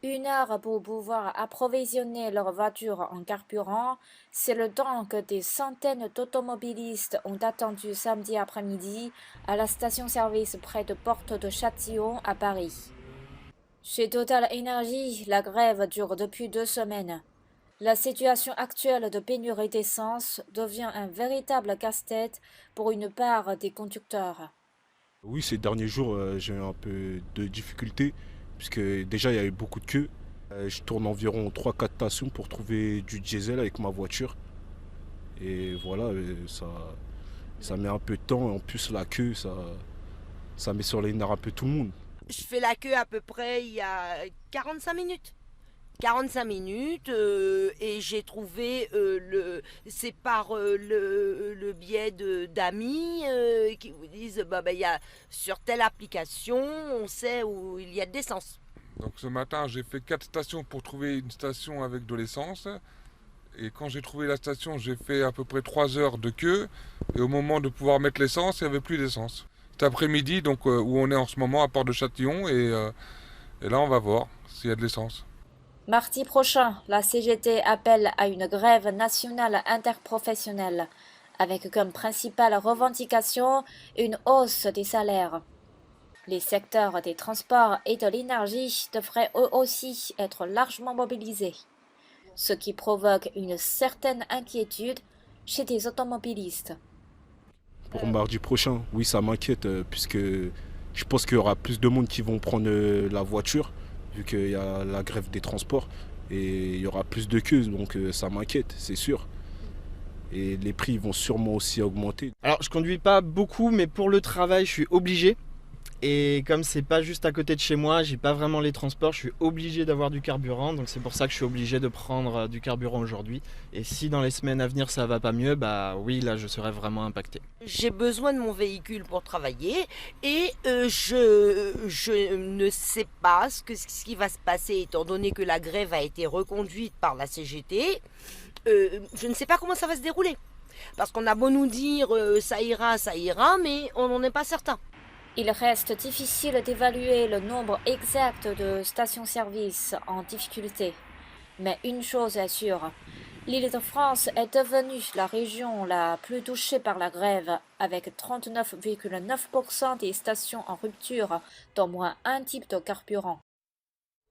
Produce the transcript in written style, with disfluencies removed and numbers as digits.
1 heure pour pouvoir approvisionner leur voiture en carburant, c'est le temps que des centaines d'automobilistes ont attendu samedi après-midi à la station-service près de Porte de Châtillon à Paris. Chez Total Energy, la grève dure depuis 2 semaines. La situation actuelle de pénurie d'essence devient un véritable casse-tête pour une part des conducteurs. Oui, ces derniers jours, j'ai eu un peu de difficultés, puisque déjà, il y a eu beaucoup de queues. Je tourne environ 3 4 stations pour trouver du diesel avec ma voiture. Et voilà, ça met un peu de temps. En plus, la queue, ça met sur les nerfs un peu tout le monde. Je fais la queue à peu près il y a 45 minutes. 45 minutes et j'ai trouvé c'est par le biais d'amis qui vous disent il y a sur telle application on sait où il y a de l'essence. Donc ce matin, j'ai fait 4 stations pour trouver une station avec de l'essence. Et quand j'ai trouvé la station, j'ai fait à peu près 3 heures de queue. Et au moment de pouvoir mettre l'essence, il n'y avait plus d'essence. Cet après-midi, donc où on est en ce moment, à Port de Châtillon. Et là, on va voir s'il y a de l'essence. Mardi prochain, la CGT appelle à une grève nationale interprofessionnelle, avec comme principale revendication une hausse des salaires. Les secteurs des transports et de l'énergie devraient eux aussi être largement mobilisés, ce qui provoque une certaine inquiétude chez des automobilistes. Pour mardi prochain, oui, ça m'inquiète, puisque je pense qu'il y aura plus de monde qui vont prendre la voiture, vu qu'il y a la grève des transports. Et il y aura plus de queues, donc ça m'inquiète, c'est sûr. Et les prix vont sûrement aussi augmenter. Alors je conduis pas beaucoup, mais pour le travail je suis obligé. Et comme c'est pas juste à côté de chez moi, j'ai pas vraiment les transports, je suis obligé d'avoir du carburant, donc c'est pour ça que je suis obligé de prendre du carburant aujourd'hui. Et si dans les semaines à venir ça va pas mieux, bah oui, là je serai vraiment impacté. J'ai besoin de mon véhicule pour travailler et je ne sais pas ce qui va se passer étant donné que la grève a été reconduite par la CGT. Je ne sais pas comment ça va se dérouler. Parce qu'on a beau nous dire ça ira, mais on n'en est pas certain. Il reste difficile d'évaluer le nombre exact de stations-service en difficulté. Mais une chose est sûre, l'Île-de-France est devenue la région la plus touchée par la grève, avec 39,9% des stations en rupture d'au moins un type de carburant.